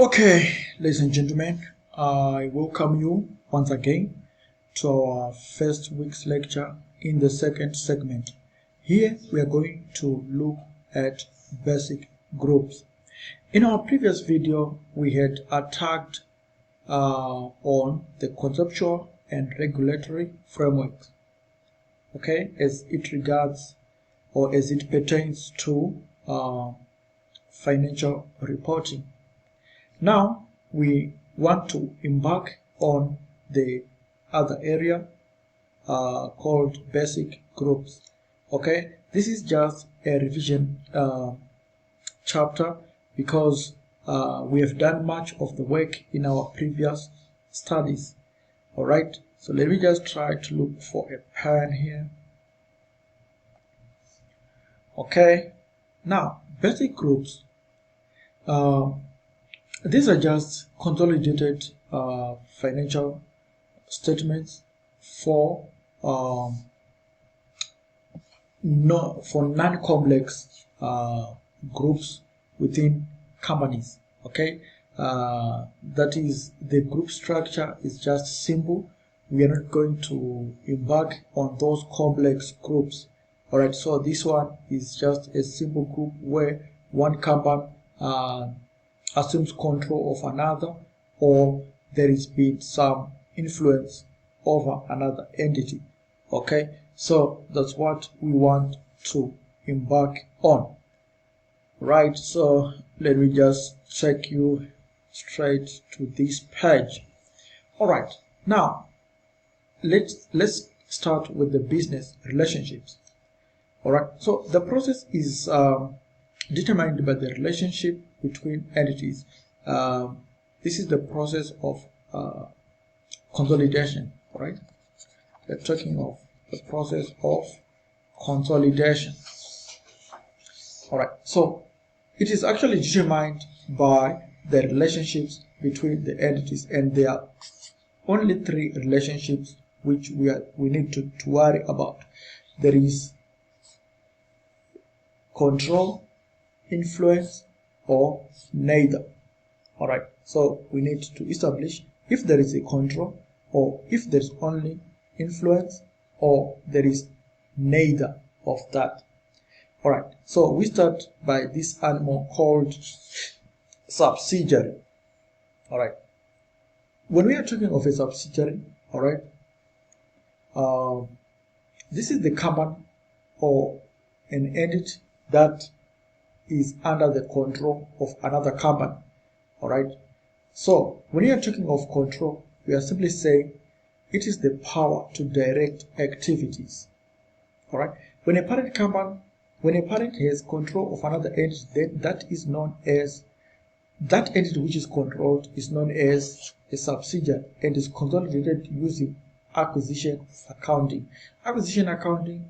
Okay, ladies and gentlemen, I welcome you once again to our first week's lecture in the second segment. Here we are going to look at basic groups. In our previous video, we had attacked on the conceptual and regulatory frameworks, okay, as it regards or as it pertains to financial reporting. Now we want to embark on the other area called basic groups. Okay, this is just a revision chapter because we have done much of the work in our previous studies. All right, so let me just try to look for a pen here. Okay, now basic groups. These are just consolidated financial statements for non-complex groups within companies. Okay, that is, the group structure is just simple. We are not going to embark on those complex groups. All right, so this one is just a simple group where one company assumes control of another, or there is been some influence over another entity. Okay, so that's what we want to embark on. Right, so let me just take you straight to this page. All right, now let's start with the business relationships. All right, so the process is determined by the relationship between entities. This is the process of consolidation. All right, we're talking of the process of consolidation. All right, so it is actually determined by the relationships between the entities, and there are only three relationships which we need to worry about. There is control, influence, or neither. All right, so we need to establish if there is a control, or if there is only influence, or there is neither of that. All right, so we start by this animal called subsidiary. All right, when we are talking of a subsidiary, all right, this is the company or an entity that is under the control of another company. All right, so when we are talking of control, we are simply saying it is the power to direct activities. All right, when a parent has control of another entity, then that entity which is controlled is known as a subsidiary and is consolidated using acquisition accounting. Acquisition accounting,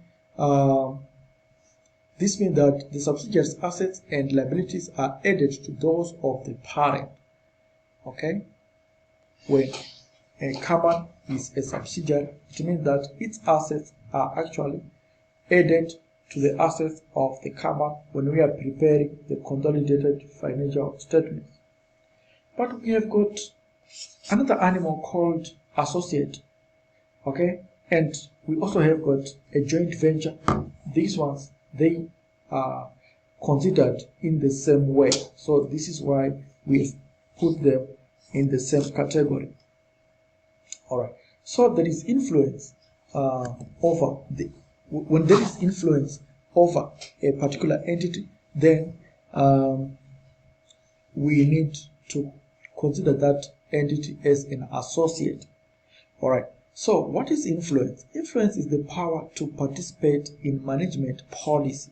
this means that the subsidiary's assets and liabilities are added to those of the parent. Okay, when a company is a subsidiary, it means that its assets are actually added to the assets of the company when we are preparing the consolidated financial statements. But we have got another animal called associate. Okay, and we also have got a joint venture. These ones, they are considered in the same way, so this is why we've put them in the same category. All right, so there is influence when there is influence over a particular entity, then we need to consider that entity as an associate. All right, so what is influence? Influence is the power to participate in management policy.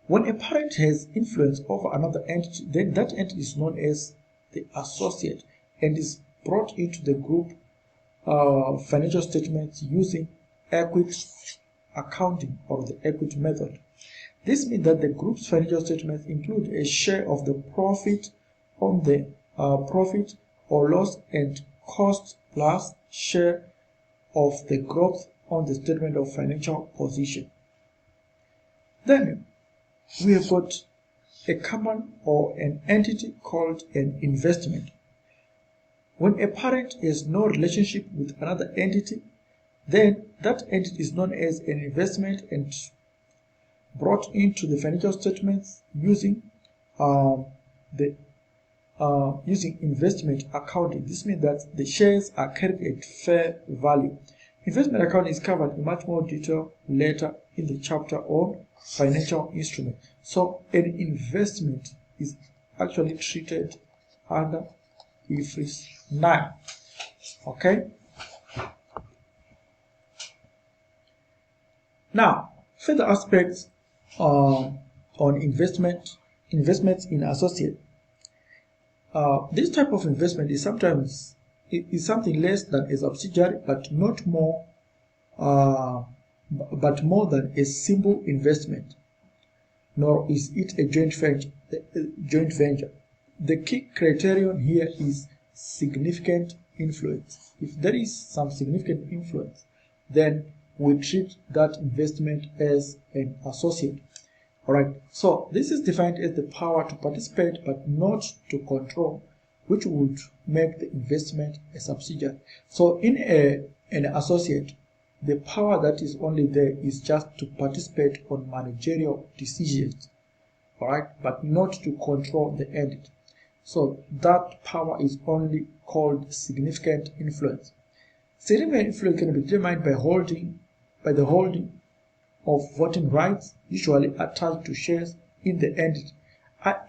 When a parent has influence over another entity, then that entity is known as the associate and is brought into the group financial statements using equity accounting or the equity method. This means that the group's financial statements include a share of the profit on the profit or loss and cost plus share of the growth on the statement of financial position. Then we have got a company or an entity called an investment. When a parent has no relationship with another entity, then that entity is known as an investment and brought into the financial statements using using investment accounting. This means that the shares are carried at fair value. Investment accounting is covered in much more detail later in the chapter on financial instruments. So an investment is actually treated under IFRS 9. Okay. Now, further aspects on investments in associate. This type of investment is sometimes something less than a subsidiary, but not more, but more than a simple investment. Nor is it a joint venture. The key criterion here is significant influence. If there is some significant influence, then we treat that investment as an associate. Alright, so this is defined as the power to participate but not to control, which would make the investment a subsidiary. So in an associate, the power that is only there is just to participate on managerial decisions, alright, but not to control the entity. So that power is only called significant influence. Significant influence can be determined by the holding of voting rights, usually attached to shares in the entity.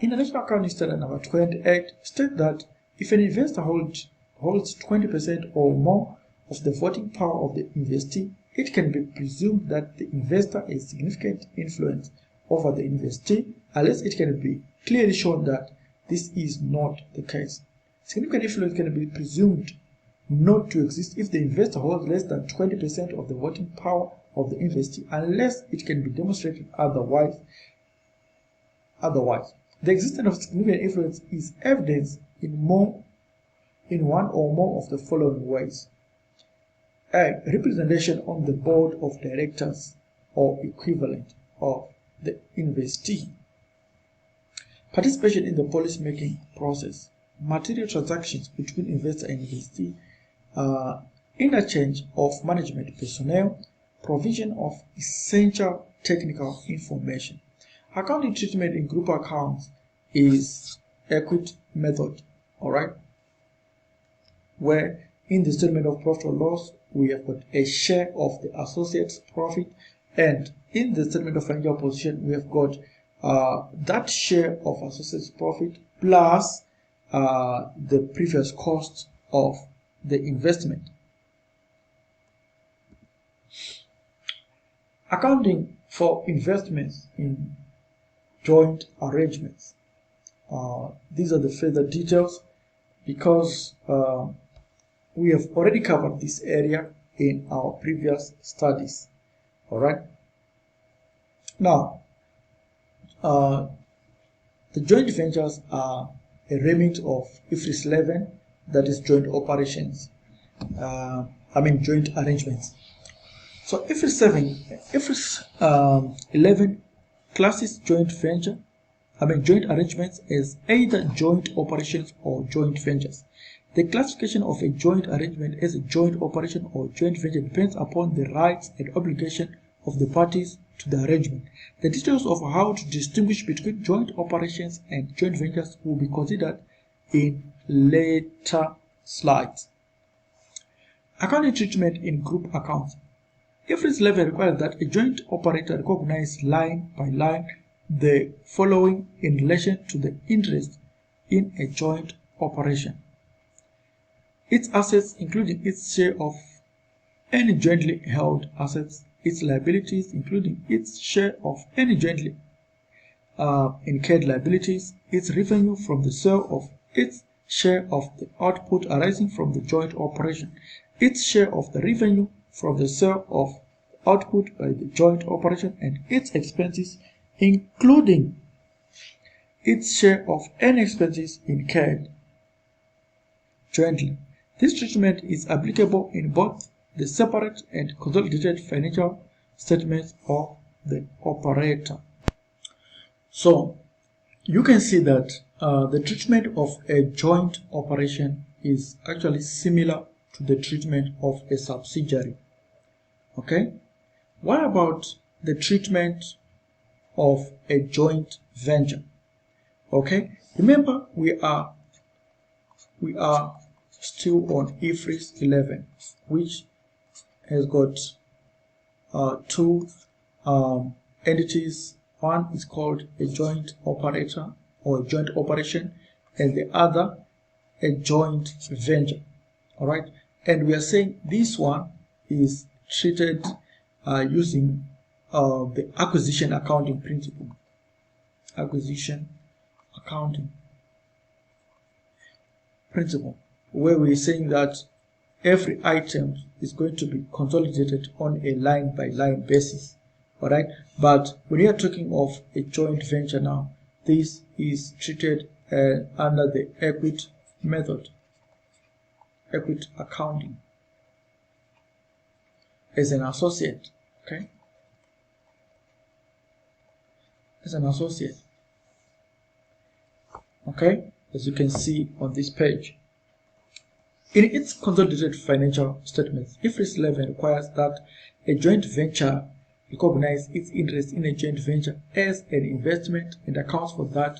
International Accounting Standard number 28 states that if an investor holds 20% or more of the voting power of the investee, it can be presumed that the investor has significant influence over the investee, unless it can be clearly shown that this is not the case. Significant influence can be presumed not to exist if the investor holds less than 20% of the voting power of the investee, unless it can be demonstrated otherwise. The existence of significant influence is evidenced in one or more of the following ways. A. Representation on the board of directors or equivalent of the investee. Participation in the policy-making process. Material transactions between investor and investee. Interchange of management personnel. Provision of essential technical information. Accounting treatment in group accounts is equity method, alright, where in the statement of profit or loss we have got a share of the associate's profit, and in the statement of financial position we have got that share of associate's profit plus the previous cost of the investment. Accounting for investments in joint arrangements. These are the further details because we have already covered this area in our previous studies. Alright. Now, the joint ventures are a remit of IFRS 11, that is joint operations. Joint arrangements. So IFRS 11 classes joint arrangements as either joint operations or joint ventures. The classification of a joint arrangement as a joint operation or joint venture depends upon the rights and obligation of the parties to the arrangement. The details of how to distinguish between joint operations and joint ventures will be considered in later slides. Accounting treatment in group accounts. IFRS 11 requires that a joint operator recognize line by line the following in relation to the interest in a joint operation: its assets, including its share of any jointly held assets; its liabilities, including its share of any jointly incurred liabilities; its revenue from the sale of its share of the output arising from the joint operation; its share of the revenue from the sale of output by the joint operation; and its expenses, including its share of any expenses incurred jointly. This treatment is applicable in both the separate and consolidated financial statements of the operator. So, you can see that the treatment of a joint operation is actually similar to the treatment of a subsidiary. Okay, what about the treatment of a joint venture? Okay, remember we are still on IFRS 11, which has got two entities. One is called a joint operator or a joint operation, and the other a joint venture. All right, and we are saying this one is treated using the acquisition accounting principle. Acquisition accounting principle, where we're saying that every item is going to be consolidated on a line-by-line basis. All right, but when you are talking of a joint venture now, this is treated under the equity method, equity accounting, as an associate. Okay, as an associate. Okay, as you can see on this page. In its consolidated financial statements, IFRS 11 requires that a joint venture recognize its interest in a joint venture as an investment and accounts for that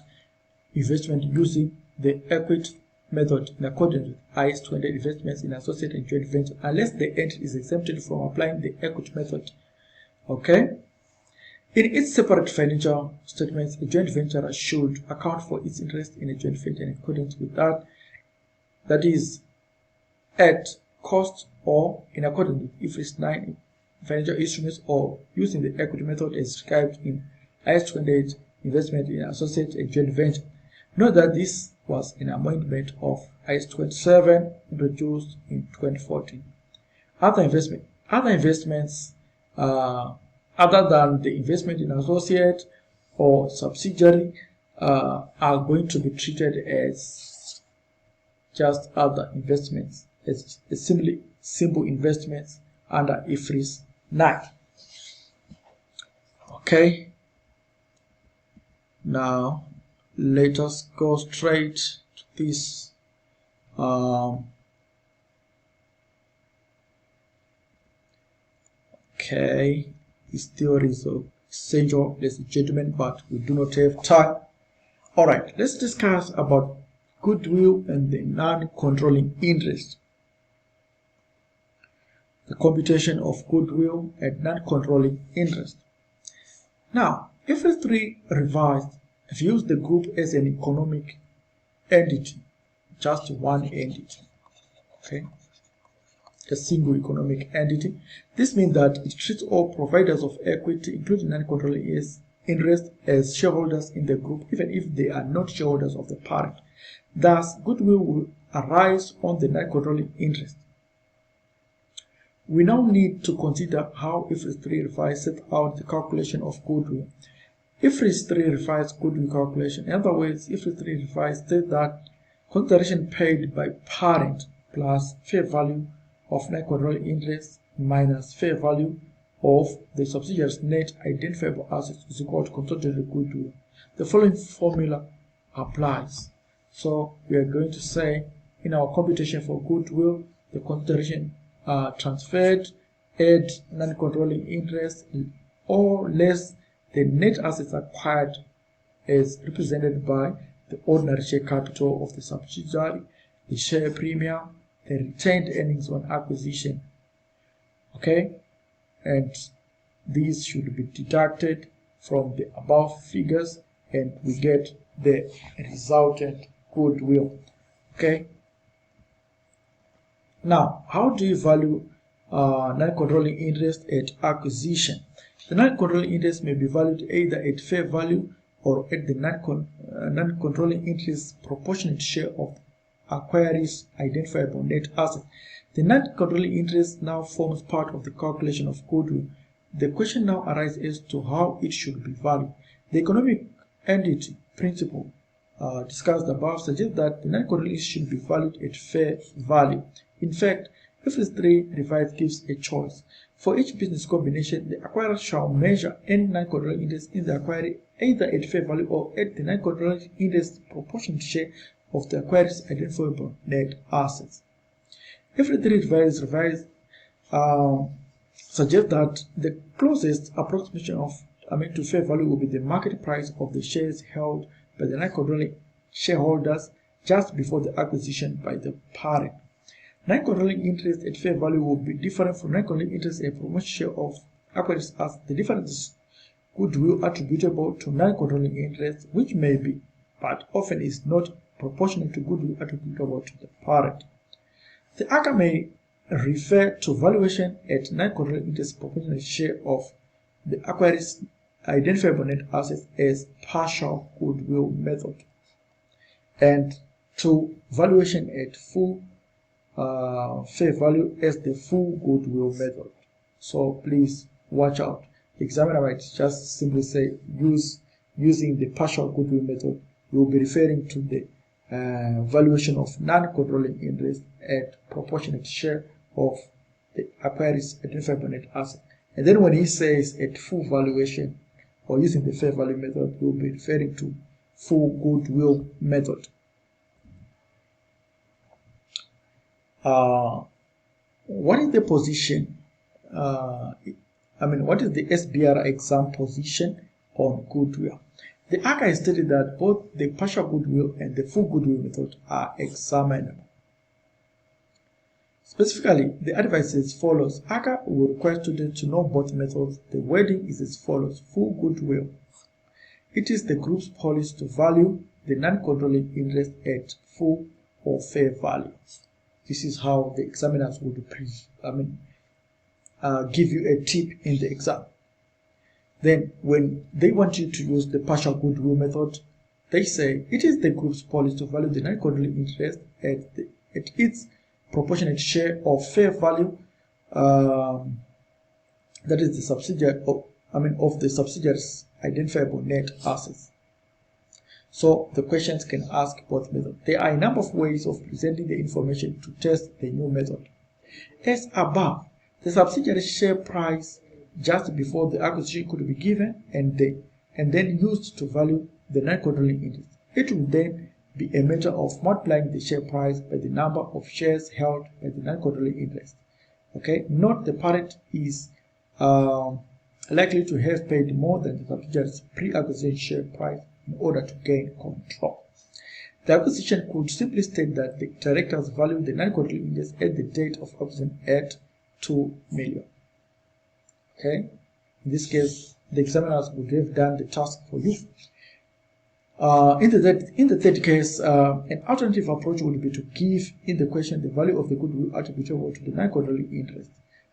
investment using the equity method in accordance with IAS 20 investments in associate and joint venture, unless the entity is exempted from applying the equity method. Okay? In its separate financial statements, a joint venture should account for its interest in a joint venture in accordance with that is, at cost or in accordance with IFRS 9 financial instruments, or using the equity method as described in IAS 28 investment in associate and joint venture. Note that this was an amendment of IAS 27 introduced in 2014. Other investments other than the investment in associate or subsidiary are going to be treated as just other investments, as simple investments under IFRS 9. Okay, now let us go straight to this okay, this theory is essential, ladies and gentlemen, but we do not have time. All right, let's discuss about goodwill and the non-controlling interest. The computation of goodwill and non-controlling interest. Now, IFRS 3 revised views the group as an economic entity, just one entity. Okay, a single economic entity. This means that it treats all providers of equity, including non-controlling interest, as shareholders in the group, even if they are not shareholders of the parent. Thus, goodwill will arise on the non-controlling interest. We now need to consider how IFRS 3 revised set out the calculation of goodwill. IFRS 3 revised goodwill calculation. In other words, IFRS 3 revised states that consideration paid by parent plus fair value of non-controlling interest minus fair value of the subsidiary's net identifiable assets is equal to consolidated goodwill. The following formula applies. So we are going to say in our computation for goodwill, the consideration transferred, add non-controlling interest, or less the net assets acquired as represented by the ordinary share capital of the subsidiary, the share premium, the retained earnings on acquisition. Okay, and these should be deducted from the above figures, and we get the resultant goodwill. Okay, now how do you value non-controlling interest at acquisition? The non-controlling interest may be valued either at fair value or at the non-controlling interest proportionate share of acquiree's identifiable net asset. The non-controlling interest now forms part of the calculation of goodwill. The question now arises as to how it should be valued. The economic entity principle discussed above suggests that the non-controlling interest should be valued at fair value. In fact, IFRS 3 revised gives a choice. For each business combination, the acquirer shall measure any non-controlling interest in the acquirer either at fair value or at the non-controlling interest proportionate share of the acquirer's identifiable net assets. Every three revised suggest that the closest approximation to fair value will be the market price of the shares held by the non-controlling shareholders just before the acquisition by the parent. Non-controlling interest at fair value will be different from non-controlling interest at proportionate share of acquirers, as the difference is goodwill attributable to non-controlling interest, which may be, but often is not, proportional to goodwill attributable to the parent. The Acca may refer to valuation at non-controlling interest proportionate share of the acquirer's identifiable net assets as partial goodwill method, and to valuation at full fair value as the full goodwill method. So please watch out. The examiner might just simply say using the partial goodwill method. You will be referring to the valuation of non-controlling interest at proportionate share of the acquirer's identifiable net asset. And then when he says at full valuation or using the fair value method, you will be referring to full goodwill method. What is the position? What is the SBR exam position on goodwill? The Acca has stated that both the partial goodwill and the full goodwill method are examinable. Specifically, the advice is as follows. Acca will require students to know both methods. The wording is as follows. Full goodwill. It is the group's policy to value the non-controlling interest at full or fair value. This is how the examiners would give you a tip in the exam. Then when they want you to use the partial goodwill method, they say it is the group's policy to value the non-controlling interest at its proportionate share of fair value, that is the subsidiary of the subsidiary's identifiable net assets. So the questions can ask both methods. There are a number of ways of presenting the information to test the new method. As above, the subsidiary's share price just before the acquisition could be given and then used to value the non-controlling interest. It will then be a matter of multiplying the share price by the number of shares held by the non-controlling interest. Okay, note the parent is likely to have paid more than the subsidiary's pre-acquisition share price in order to gain control. The acquisition could simply state that the directors value the non-controlling interest at the date of acquisition at 2 million. Okay, in this case, the examiners would have done the task for you. In the third case, an alternative approach would be to give in the question the value of the goodwill attributable to the non-controlling interest.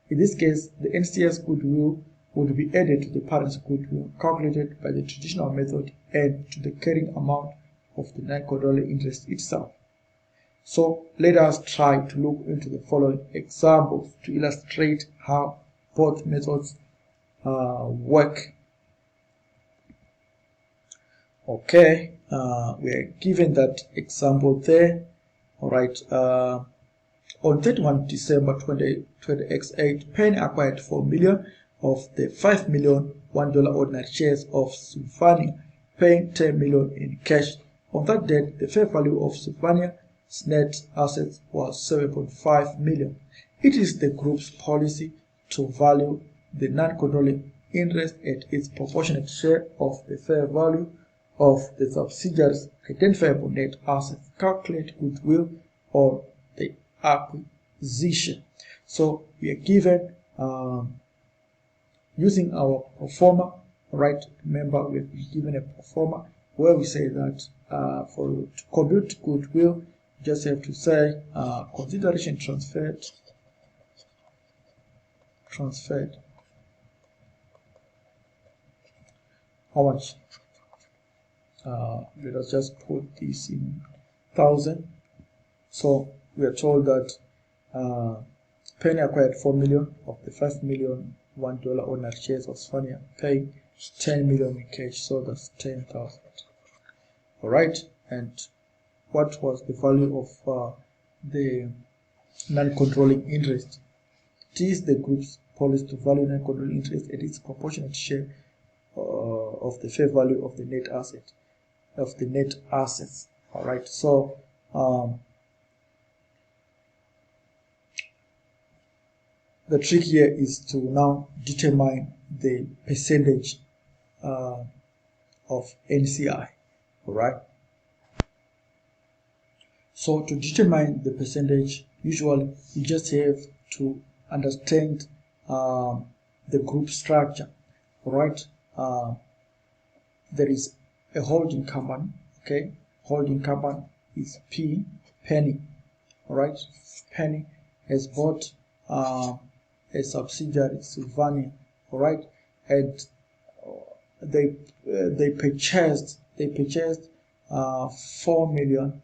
In this case, the NCS goodwill would be added to the parent's goodwill calculated by the traditional method and to the carrying amount of the non-controlling interest itself. So let us try to look into the following examples to illustrate how both methods work. Okay, we are given that example there. All right. On 31 December 2020 X8, Penny acquired 4 million of the $5 million $1 ordinary shares of Sylvania, paying 10 million in cash. On that date, the fair value of Sylvania's net assets was 7.5 million. It is the group's policy to value the non-controlling interest at its proportionate share of the fair value of the subsidiary's identifiable net assets. Calculate goodwill on the acquisition. So we are given using our pro forma, right? Remember, we have given a pro forma where we say that to compute goodwill, you just have to say consideration transferred. How much? Let us just put this in 1,000. So we are told that Penny acquired 4 million of the $5 million $1 ordinary shares of Sylvania, paying 10 million in cash. So that's 10,000. All right. And what was the value of the non-controlling interest? It is the group's policy to value non-controlling interest at its proportionate share of the fair value of the net assets. All right. So the trick here is to now determine the percentage of NCI. All right. So to determine the percentage, usually you just have to understand the group structure. All right. There is a holding company. Okay. Holding company is Penny. All right. Penny has bought a subsidiary, Sylvania. All right. And they purchased 4 million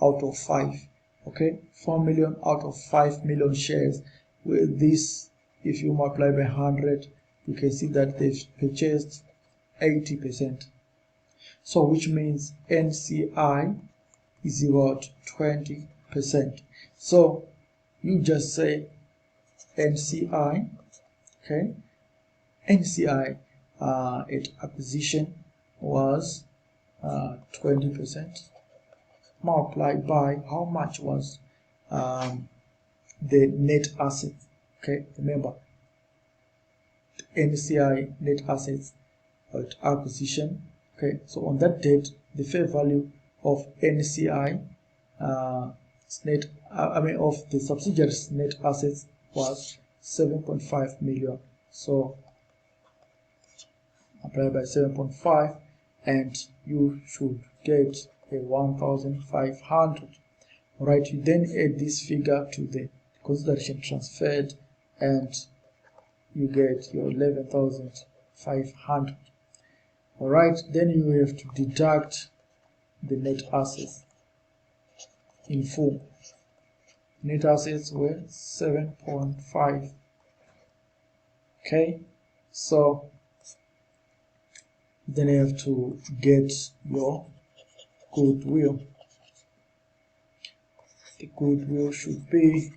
out of 5. Okay, 4 million out of 5 million shares. With this, if you multiply by 100, you can see that they've purchased 80%. So which means NCI is equal to 20%. So you just say NCI. Okay, NCI at acquisition was 20%. Multiplied by how much was the net assets. Okay, remember NCI net assets at acquisition. Okay, so on that date, the fair value of NCI of the subsidiaries net assets was 7.5 million. So multiply by 7.5, and you should get a 1,500. All right, you then add this figure to the consideration transferred, and you get your 11,500. All right, then you have to deduct the net assets in full. Net assets were 7.5. Okay, so then you have to get your goodwill. The goodwill should be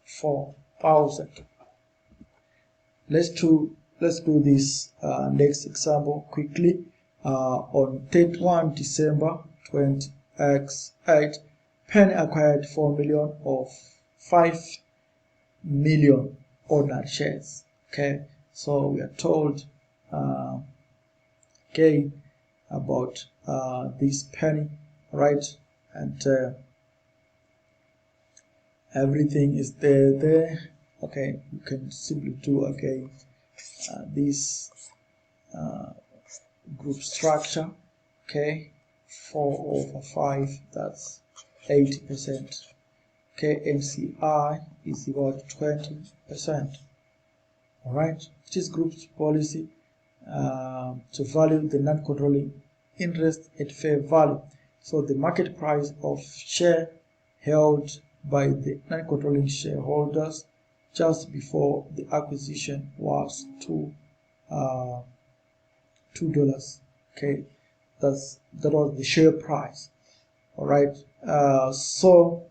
4,000. Let's do this next example quickly. On 31 December 2008, Penny acquired 4 million of 5 million ordinary shares. Okay, so we are told again about this Penny, right? And everything is there. Okay, you can simply do again this group structure. Okay, 4/5, that's 80%. Okay, NCI is equal to 20%. All right, it is group's policy to value the non-controlling interest at fair value. So the market price of share held by the non-controlling shareholders just before the acquisition was $2. Okay, that was the share price. All right, so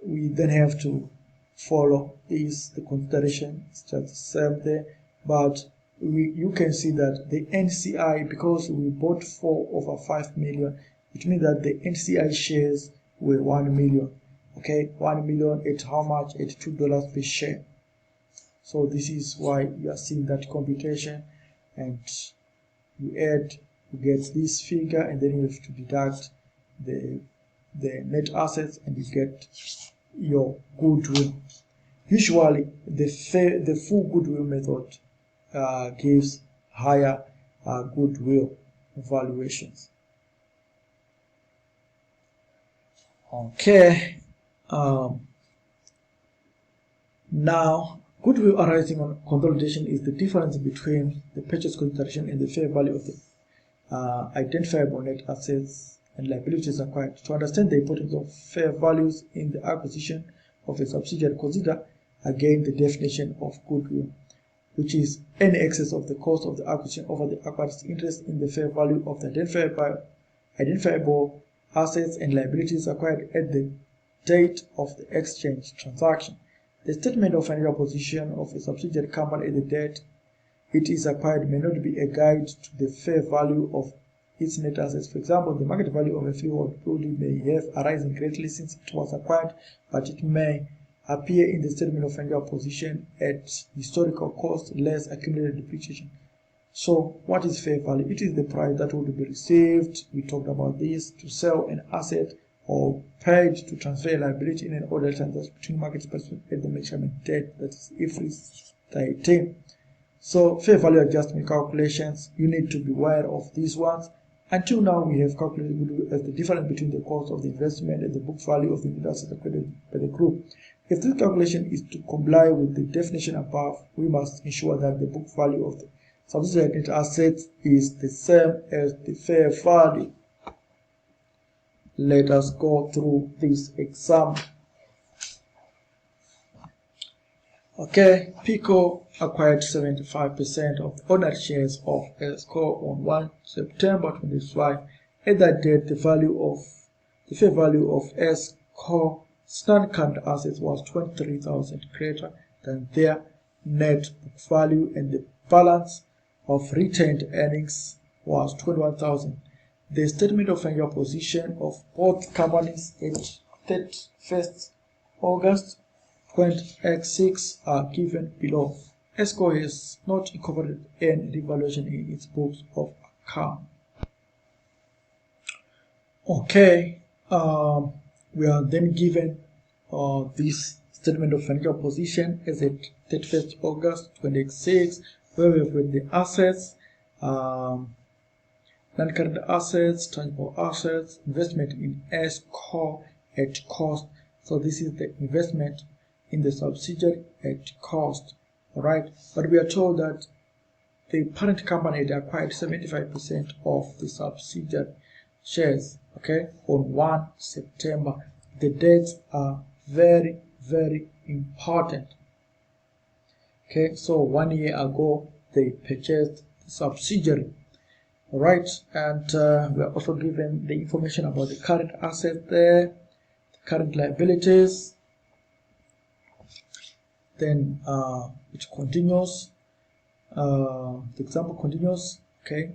we then have to follow the consideration. It's just the same there, but you can see that the NCI, because we bought 4/5 million, it means that the NCI shares were 1 million. Okay, 1 million at how much? At $2 per share. So this is why you are seeing that computation, and you add, you get this figure, and then you have to deduct the net assets, and you get your goodwill. Usually the full goodwill method gives higher goodwill valuations. Okay, now goodwill arising on consolidation is the difference between the purchase consideration and the fair value of the identifiable net assets and liabilities acquired. To understand the importance of fair values in the acquisition of a subsidiary, consider again the definition of goodwill, which is any excess of the cost of the acquisition over the acquired's interest in the fair value of the identifiable assets and liabilities acquired at the date of the exchange transaction. The statement of financial position of a subsidiary company at the date it is acquired may not be a guide to the fair value of its net assets. For example, the market value of a freehold building may have arisen greatly since it was acquired, but it may appear in the statement of financial position at historical cost less accumulated depreciation. So what is fair value? It is the price that would be received, we talked about this, to sell an asset or paid to transfer a liability in an order transaction between market participants at the measurement date, that is IFRS 13. So fair value adjustment calculations, you need to be aware of these ones. Until now, we have calculated Goodwill as the difference between the cost of the investment and the book value of the net asset accredited by the group. If this calculation is to comply with the definition above, we must ensure that the book value of the subsidiary net assets is the same as the fair value. Let us go through this example. Okay, Pico acquired 75% of the ordinary shares of Esco on 1 September 2025. At that date, the fair value of Esco non-current assets was 23,000 greater than their net book value, and the balance of retained earnings was 21,000. The statement of financial position of both companies at 31st August 20x6 are given below. Esco has not incorporated any revaluation in its books of account. Okay, we are then given this statement of financial position as at 31st August 2026, where we have with the assets, non-current assets, tangible assets, investment in Esco at cost. So this is the investment in the subsidiary at cost. Alright, but we are told that the parent company had acquired 75% of the subsidiary shares, okay, on 1 September. The dates are very, very important. Okay, so 1 year ago they purchased the subsidiary. Alright, and we are also given the information about the current assets there, the current liabilities. Then it continues, the example continues, okay,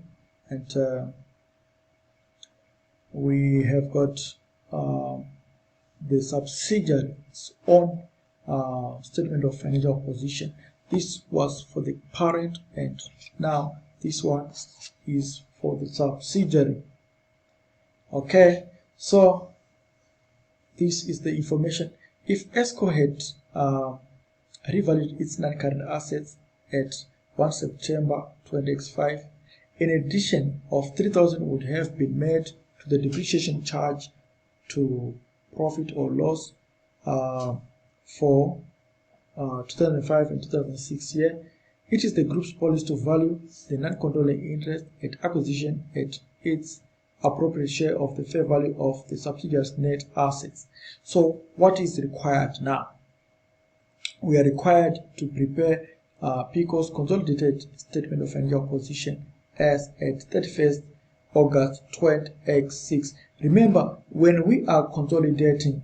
and we have got the subsidiary's own statement of financial position. This was for the parent, and now this one is for the subsidiary. Okay, so this is the information. If Esco had revalued its non-current assets at 1 September 2025, an addition of 3,000 would have been made to the depreciation charge to profit or loss for 2005 and 2006 year. It is the group's policy to value the non-controlling interest at acquisition at its appropriate share of the fair value of the subsidiary's net assets. So what is required now? We are required to prepare Pico's consolidated statement of financial position as at 31st August 20x6. Remember, when we are consolidating,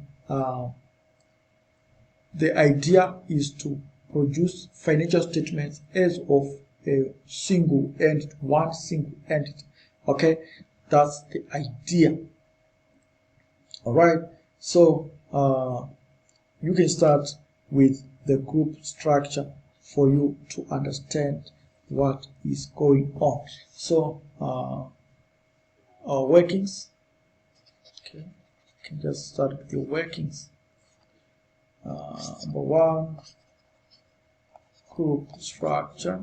the idea is to produce financial statements as of a single entity, one single entity. Okay, that's the idea. All right, so you can start with the group structure for you to understand what is going on. So our workings, okay, you can just start with your workings. Number one, group structure.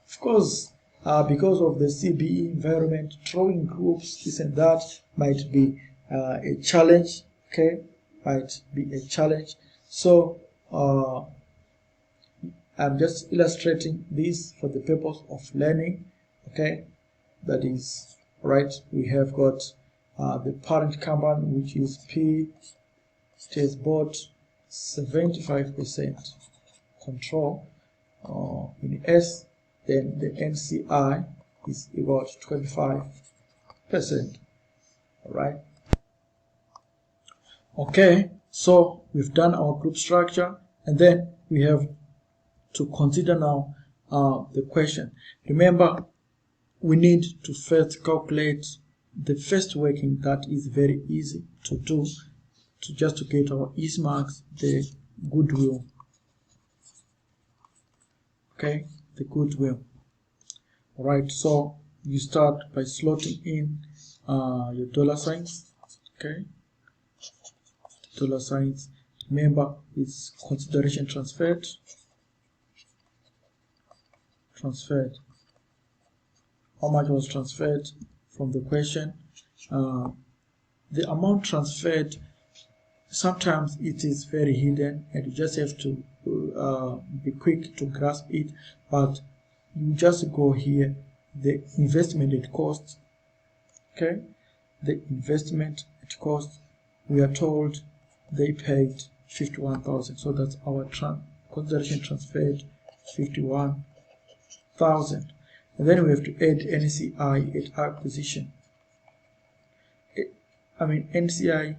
Of course, because of the CBE environment, drawing groups, this and that might be a challenge. Okay, might be a challenge. So I'm just illustrating this for the purpose of learning. Okay, that is right. We have got the parent company, which is P. It has bought 75% control in S. Then the NCI is about 25%. All right. Okay, so we've done our group structure, and then we have to consider now the question. Remember, we need to first calculate the first working. That is very easy to do, to just to get our ease marks, the goodwill. Okay, the goodwill. All right, so you start by slotting in your dollar signs. Okay, dollar signs. Remember, it's consideration transferred. How much was transferred from the question? The amount transferred, sometimes it is very hidden and you just have to be quick to grasp it, but you just go here, the investment at cost. Okay, the investment at cost, we are told they paid 51,000, so that's our consideration transferred, 51,000. And then we have to add NCI at acquisition. NCI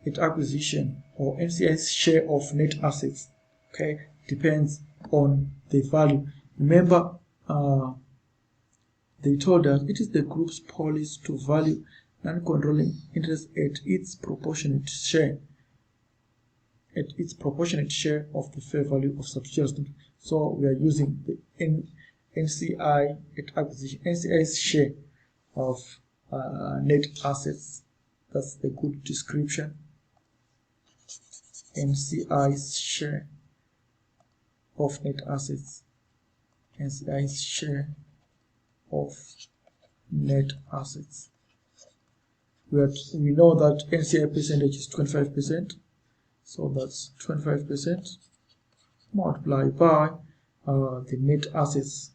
at acquisition, or NCI's share of net assets. Okay, depends on the value. Remember, they told us it is the group's policy to value non-controlling interest at its proportionate share. Of the fair value of subsidiaries. So we are using the NCI at acquisition, NCI's share of net assets. That's the good description. NCI's share of net assets. NCI's share of net assets. We know that NCI percentage is 25%. So that's 25% multiplied by the net assets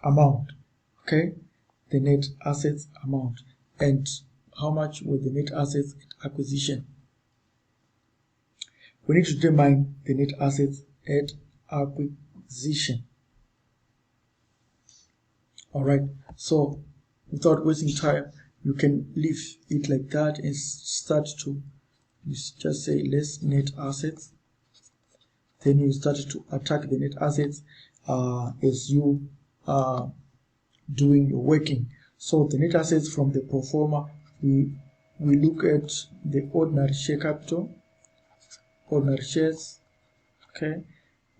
amount. Okay, the net assets amount. And how much were the net assets at acquisition? We need to determine the net assets at acquisition. Alright, so without wasting time, you can leave it like that and start to just say less net assets. Then you start to attack the net assets as you are doing your working. So the net assets from the pro forma, we look at the ordinary share capital, ordinary shares. Okay,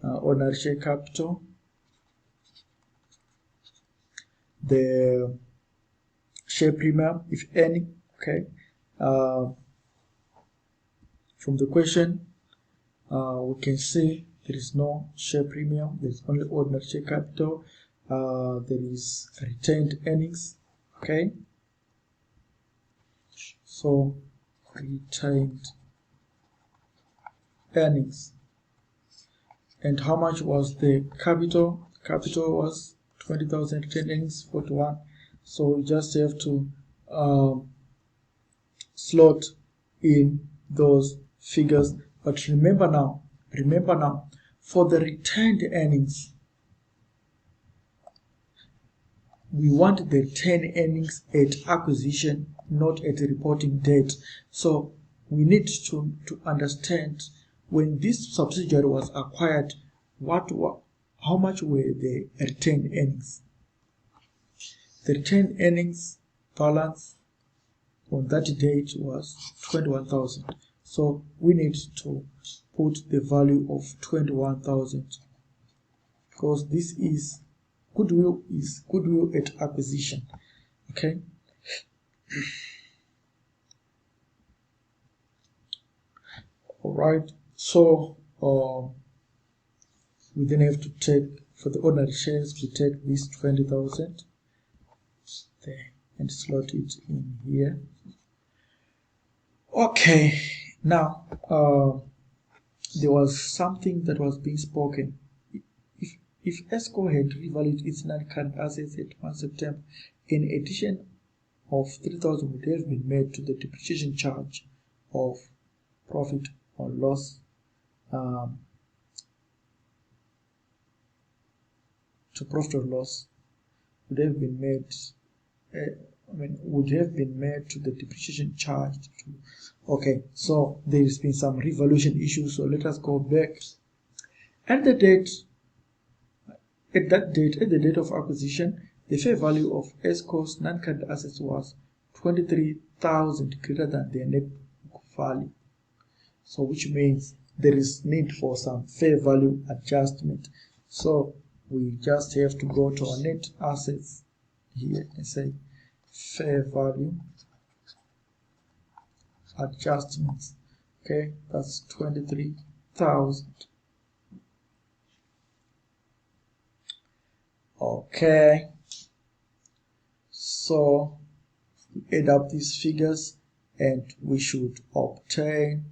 ordinary share capital, the share premium, if any. Okay, from the question, we can see there is no share premium, there is only ordinary share capital, there is retained earnings. Okay, so retained earnings. And how much was the capital? Capital was 20,000, retained earnings 41. So you just have to slot in those figures. But remember now, for the retained earnings, we want the retained earnings at acquisition, not at the reporting date. So we need to understand when this subsidiary was acquired, how much were the retained earnings? The retained earnings balance on that date was 21,000. So we need to put the value of 21,000 because this is goodwill at acquisition. Okay. All right. So we then have to take, for the ordinary shares, we take this 20,000 there and slot it in here. Okay, now there was something that was being spoken. If ESCO had revalued its non-current assets at 1 September, an addition of 3,000 would have been made to the depreciation charge of profit or loss, to profit or loss would have been made. Would have been made to the depreciation charge. Okay, so there has been some revaluation issues. So let us go back. At the date at that date, at the date of acquisition, the fair value of Esco's non-current assets was 23,000 greater than their net book value. So which means there is need for some fair value adjustment. So we just have to go to our net assets here and say fair value adjustments. Okay, that's 23,000. Okay, so we add up these figures and we should obtain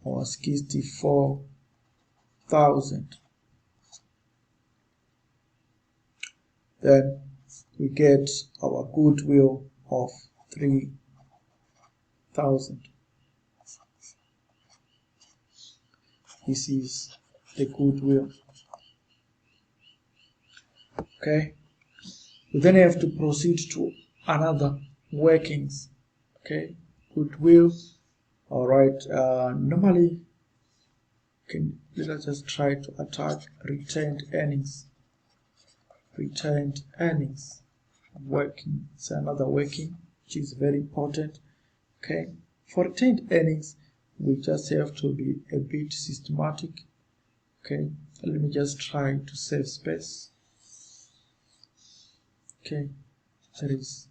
our 64,000. Then we get our goodwill of 3,000. This is the goodwill. Okay, we then have to proceed to another workings. Okay, goodwill. All right, normally let us just try to attack retained earnings. Retained earnings working, it's another working which is very important. Okay, for retained earnings we just have to be a bit systematic. Okay, let me just try to save space. Okay, there is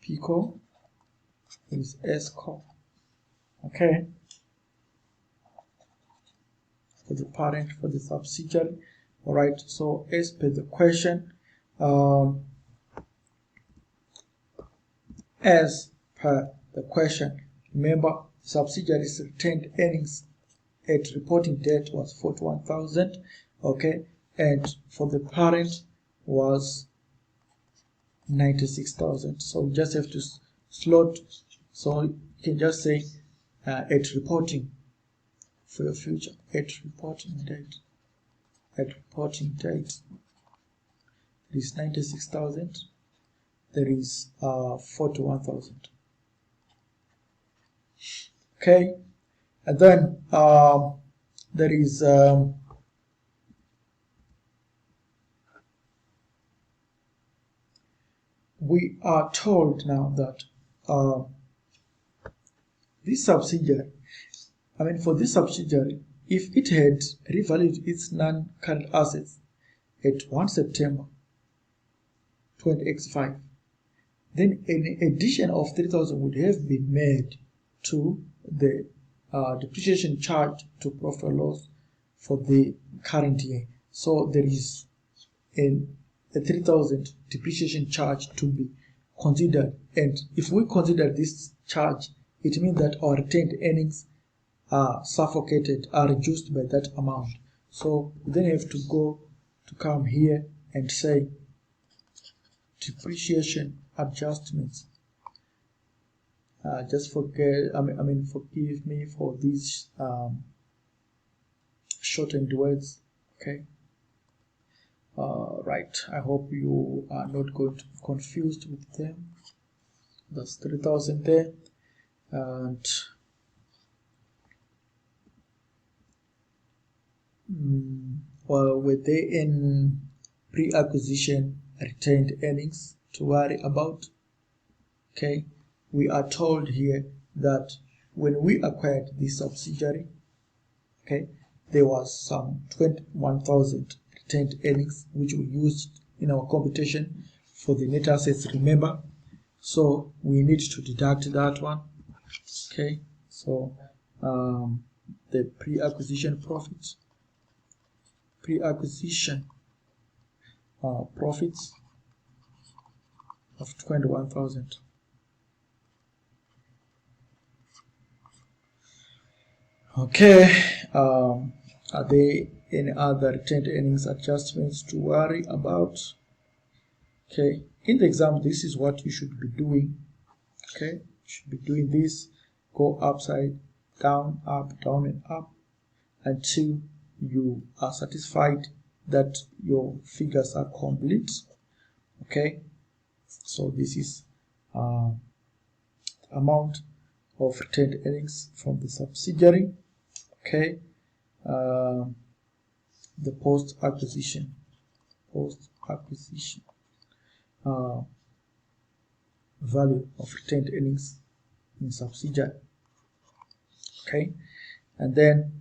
PICO, there is ESCO. Okay, for the parent, for the subsidiary. All right, so as per the question, remember subsidiary's retained earnings at reporting date was 41,000. Okay, and for the parent was 96,000. So we just have to slot. So you can just say at reporting for your future, at reporting date. At reporting date, there is 96,000. There is 41,000. Okay, and then there is we are told now that this subsidiary, for this subsidiary, if it had revalued its non-current assets at 1 September 20x5, then an addition of 3,000 would have been made to the depreciation charge to profit or loss for the current year. So there is a 3,000 depreciation charge to be considered, and if we consider this charge, it means that our retained earnings are suffocated, are reduced by that amount. So we then have to come here and say depreciation adjustments. Just forgive me for these shortened words. Okay. Right, I hope you are not going to be confused with them. That's 3,000 there, and well, were they in pre-acquisition retained earnings to worry about? Okay, we are told here that when we acquired this subsidiary, okay, there was some 21,000 retained earnings which we used in our computation for the net assets, remember. So we need to deduct that one. Okay, so the pre-acquisition profits, profits of 21,000. Okay, are there any other retained earnings adjustments to worry about? Okay, in the exam, this is what you should be doing. Okay, you should be doing this. Go upside down, up, down, and up until you are satisfied that your figures are complete. Okay, so this is amount of retained earnings from the subsidiary. Okay, the post acquisition acquisition value of retained earnings in subsidiary. Okay, and then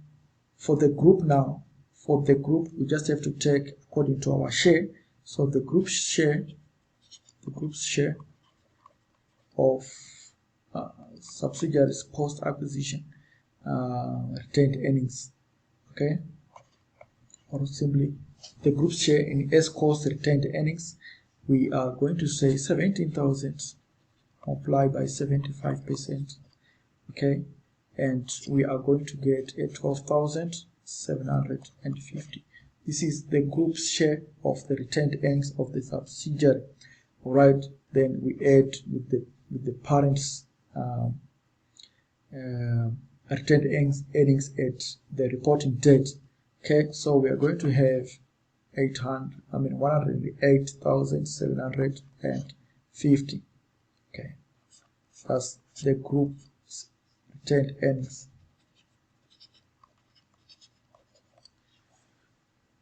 for the group now, for the group we just have to take according to our share. So the group's share of subsidiaries post acquisition retained earnings, okay, or simply the group's share in S cost retained earnings, we are going to say 17,000 multiplied by 75%, okay, and we are going to get a 12,750. This is the group's share of the retained earnings of the subsidiary. All right, then we add with the parents' retained earnings at the reporting date. Okay, so we are going to have 108,750. Okay, that's the group's retained earnings.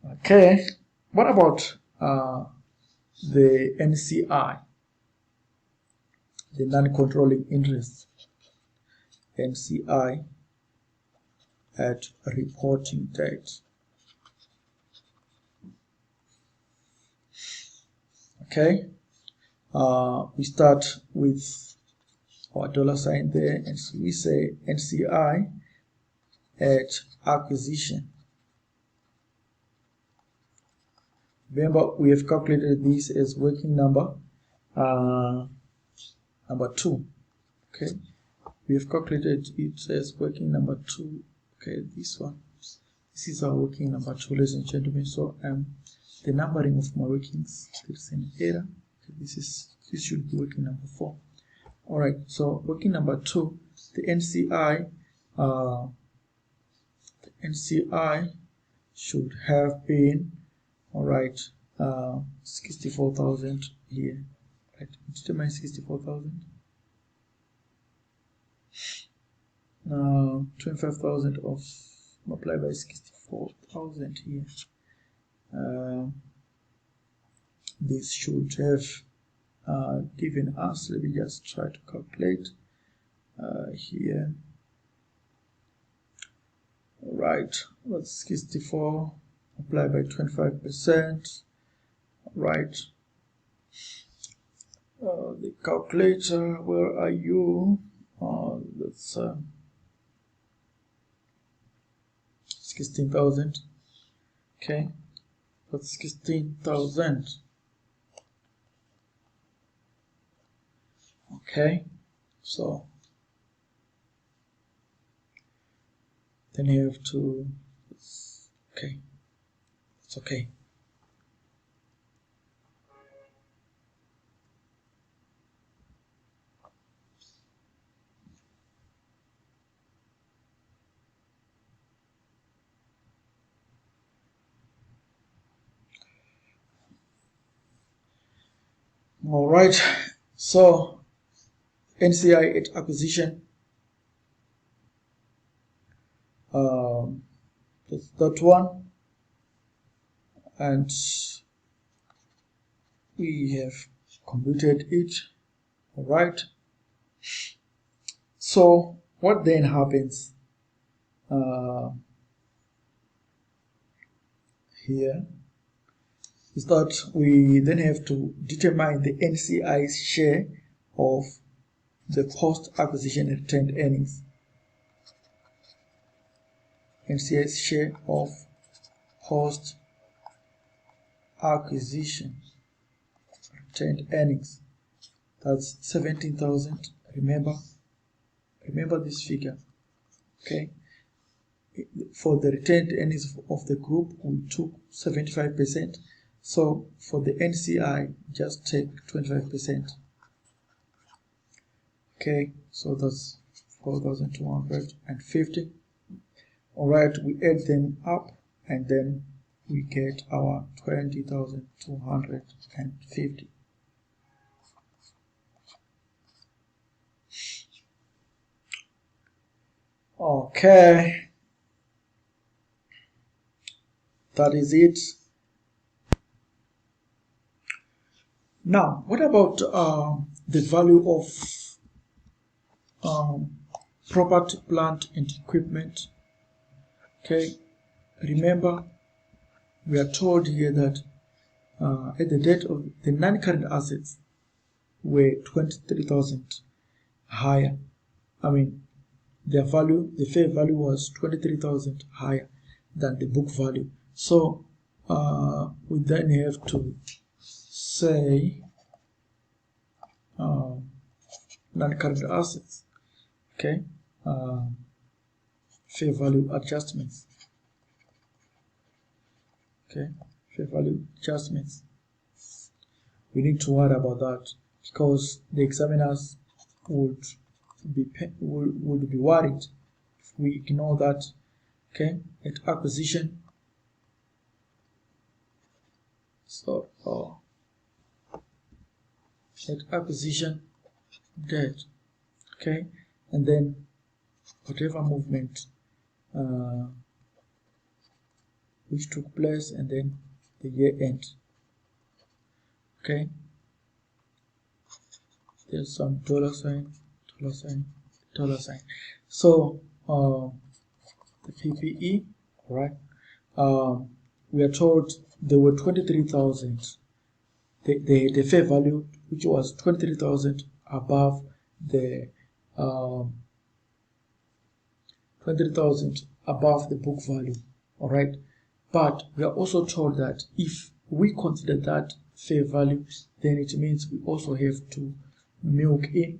Okay, what about the NCI, the non-controlling interest? NCI at reporting date. Okay, we start with our dollar sign there, and so we say NCI at acquisition. Remember, we have calculated this as working number number 2. Okay, we have calculated it as working number 2. Okay, this one, this is our working number 2, ladies and gentlemen. So the numbering of my workings, there's an error. Okay, this should be working number 4. All right, so working number 2, the NCI should have been, all right, 64,000 here. Right, determine 64,000. 25,000 of multiplied by 64,000 here. This should have given us, let me just try to calculate here. Right, that's 64 multiplied by 25%. Right, the calculator, where are you? That's 16,000. Okay, that's 16,000. Okay, so then you have to, okay, it's okay. All right, so NCI at acquisition, that's that one, and we have computed it. All right, so what then happens here is that we then have to determine the NCI's share of the post-acquisition retained earnings. NCI's share of post-acquisition retained earnings. That's 17,000. Remember this figure. Okay. For the retained earnings of the group, we took 75%. So for the NCI, just take 25%. Okay, so that's 4,250. All right, we add them up, and then we get our 20,250. Okay, that is it. Now, what about the value of property, plant, and equipment? Okay, remember we are told here that at the date of the non-current assets were 23,000 higher. I mean, their value, the fair value was 23,000 higher than the book value. So we then have to say non-current assets, okay, fair value adjustments, okay, fair value adjustments. We need to worry about that because the examiners would be worried if we ignore that. Okay, at acquisition, so at acquisition date, okay, and then whatever movement which took place, and then the year end. Okay, there's some dollar sign. So the PPE, right? We are told there were 23,000. The fair value, which was 23,000 above the 20,000 above the book value. All right, but we are also told that if we consider that fair value, then it means we also have to milk in.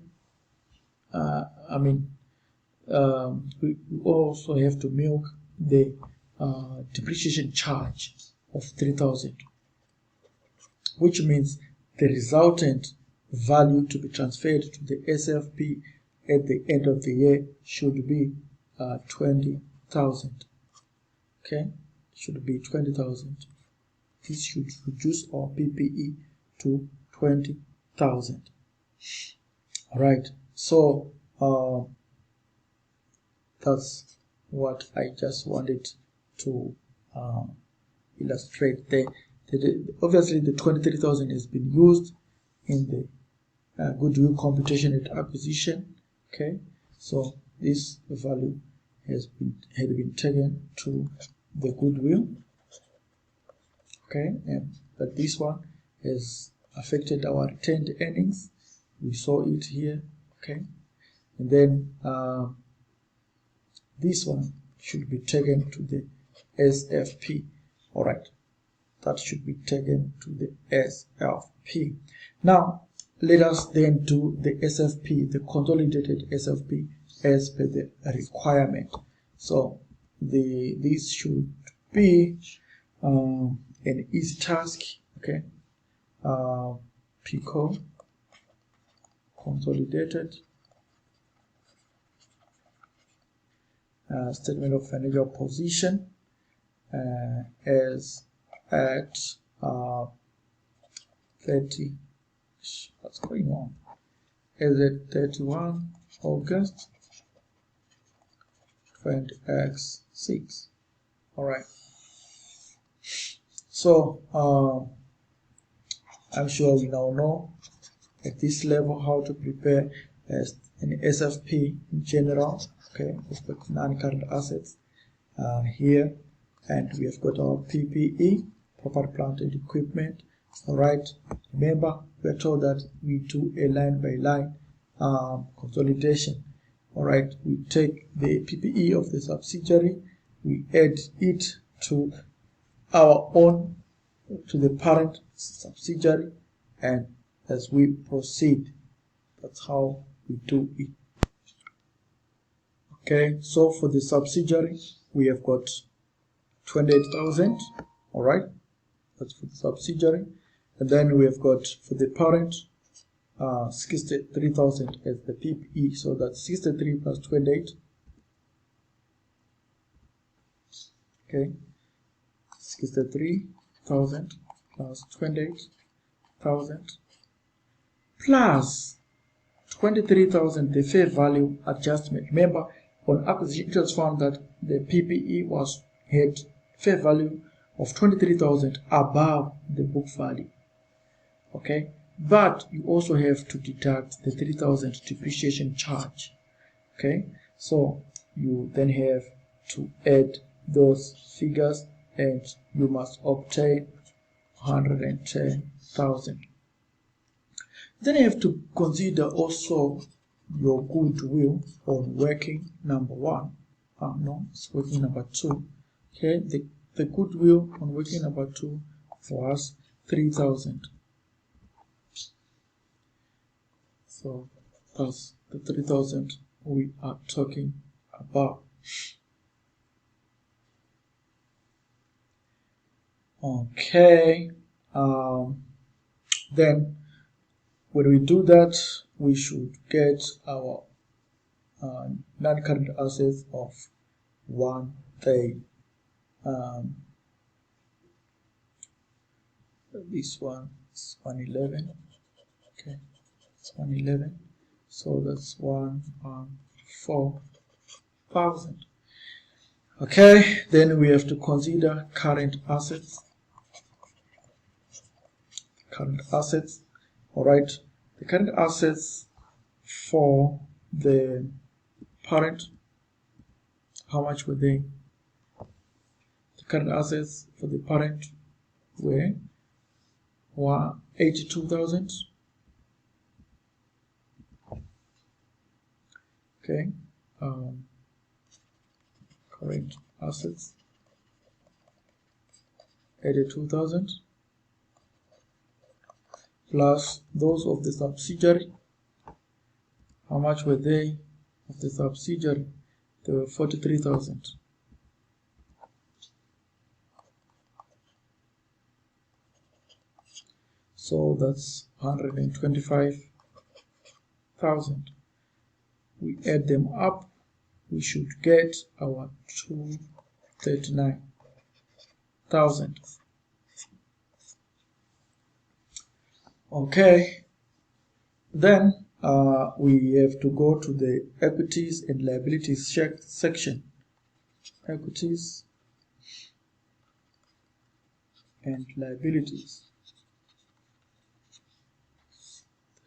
We also have to milk the depreciation charge of 3,000, which means the resultant value to be transferred to the SFP at the end of the year should be 20,000. Okay, should be 20,000. This should reduce our PPE to 20,000. All right, so that's what I just wanted to illustrate there. Obviously, the 23,000 has been used in the Goodwill computation at acquisition. Okay, so this value had been taken to the Goodwill. Okay, and but this one has affected our retained earnings. We saw it here. Okay, and then this one should be taken to the SFP. All right, that should be taken to the SFP. Now let us then do the SFP, the consolidated SFP, as per the requirement. So this should be an easy task. Okay, PICO consolidated statement of financial position as at 30. What's going on? As at 31 August 20x6. All right. So I'm sure we now know at this level how to prepare as an SFP in general. Okay, we've got non-current assets here, and we have got our PPE, property, plant, and equipment. All right. Remember, we're told that we do a line-by-line consolidation. All right. We take the PPE of the subsidiary, we add it to our own, to the parent subsidiary, and as we proceed, that's how we do it. Okay, so for the subsidiary, we have got 28,000. All right, that's for the subsidiary, and then we have got for the parent 63,000 as the PPE. So that's 63 plus 28. Okay, 63,000 plus 28,000 plus 23,000, the fair value adjustment. Remember, on acquisition, it was found that the PPE had fair value of 23,000 above the book value. Okay, but you also have to deduct the 3,000 depreciation charge. Okay, so you then have to add those figures and you must obtain 110,000. Then you have to consider also your goodwill on working number 1. No, it's working number 2. Okay, the goodwill on working number 2 was 3,000. So that's the 3,000 we are talking about. Okay, then when we do that, we should get our non-current assets of 130. This one is 111. Okay, it's 111. So that's 114,000. Okay, then we have to consider current assets. Current assets. All right, the current assets for the parent, how much were they? The current assets for the parent were 82,000. Okay, current assets 82,000 plus those of the subsidiary. How much were they of the subsidiary? They were 43,000. So that's 125,000. We add them up, we should get our 239,000. Okay, then we have to go to the equities and liabilities section. Equities and liabilities.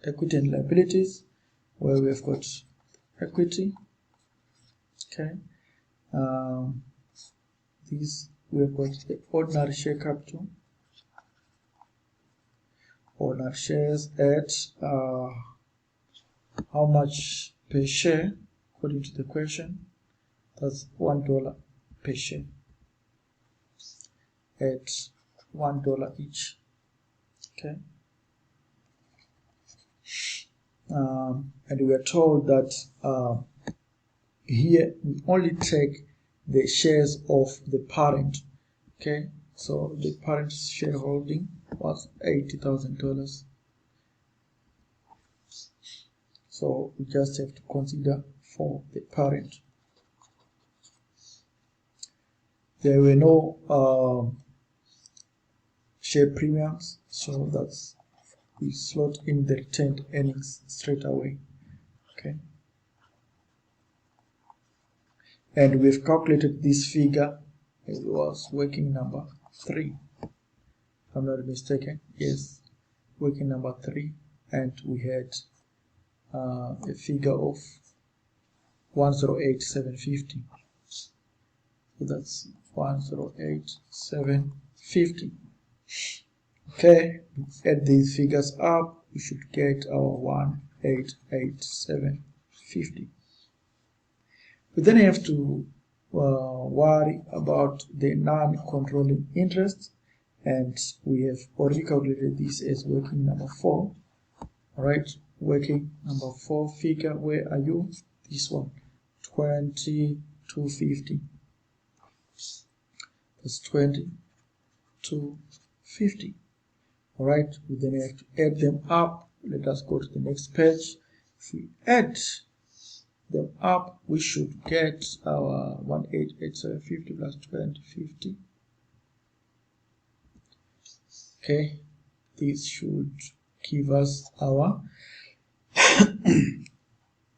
Equity and liabilities, where we have got equity. Okay, these we have got the ordinary share capital. Ordinary shares at how much per share according to the question? That's $1 per share at $1 each. Okay, and we are told that here we only take the shares of the parent. Okay, so the parent's shareholding was $80,000. So we just have to consider for the parent. There were no share premiums, so that's we slot in the retained earnings straight away. Okay, and we've calculated this figure. It was working number 3, if I'm not mistaken. Yes, working number 3, and we had a figure of 108,750. So that's 108,750. Okay, add these figures up, we should get our 188,750. We then have to worry about the non-controlling interest, and we have already calculated this as working number 4. Alright, working number 4 figure, where are you? This one, 2250. That's 2250. Alright, we then have to add them up. Let us go to the next page. If we add them up, we should get our 188,750 plus 2050. Okay, this should give us our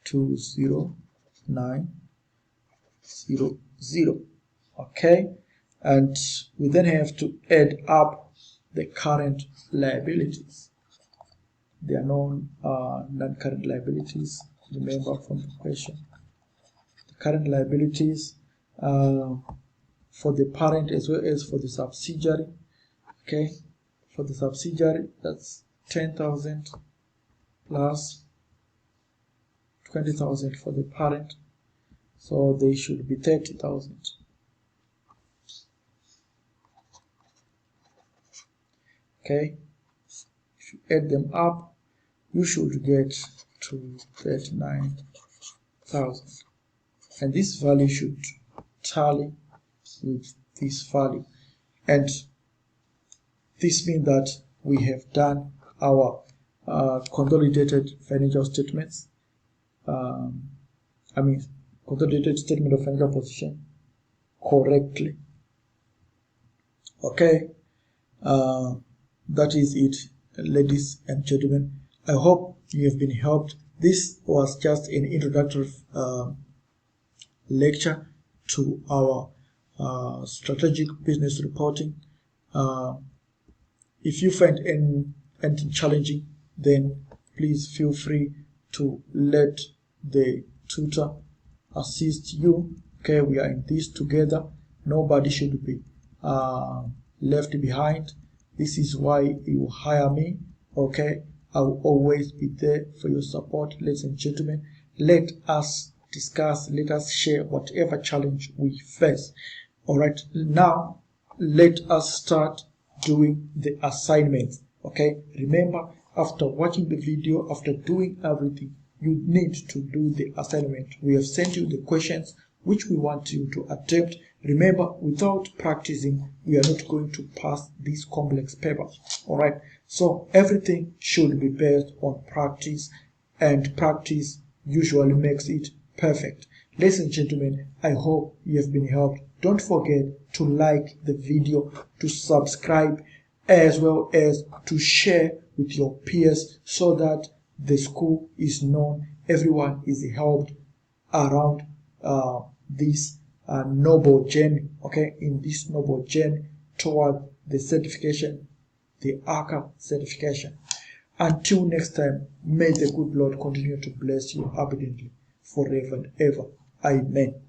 20900. Okay, and we then have to add up the current liabilities. There are no non-current liabilities. Remember from the question, the current liabilities for the parent as well as for the subsidiary. Okay, for the subsidiary, that's 10,000 plus 20,000 for the parent, so they should be 30,000. Okay, if you add them up, you should get to 39,000, and this value should tally with this value, and this means that we have done our consolidated financial statements. Consolidated statement of financial position correctly. Okay, that is it, ladies and gentlemen. I hope you have been helped. This was just an introductory lecture to our strategic business reporting. If you find anything challenging, then please feel free to let the tutor assist you. Okay, we are in this together. Nobody should be left behind. This is why you hire me. Okay, I will always be there for your support, ladies and gentlemen. Let us discuss, let us share whatever challenge we face. All right, now let us start doing the assignments. Okay, remember, after watching the video, after doing everything, you need to do the assignment. We have sent you the questions which we want you to attempt. Remember, without practicing, we are not going to pass this complex paper. All right, so everything should be based on practice, and practice usually makes it perfect. Ladies and gentlemen, I hope you have been helped. Don't forget to like the video, to subscribe, as well as to share with your peers so that the school is known, everyone is helped around this noble journey, okay, in this noble journey toward the certification, the Acca certification. Until next time, may the good Lord continue to bless you abundantly forever and ever. Amen.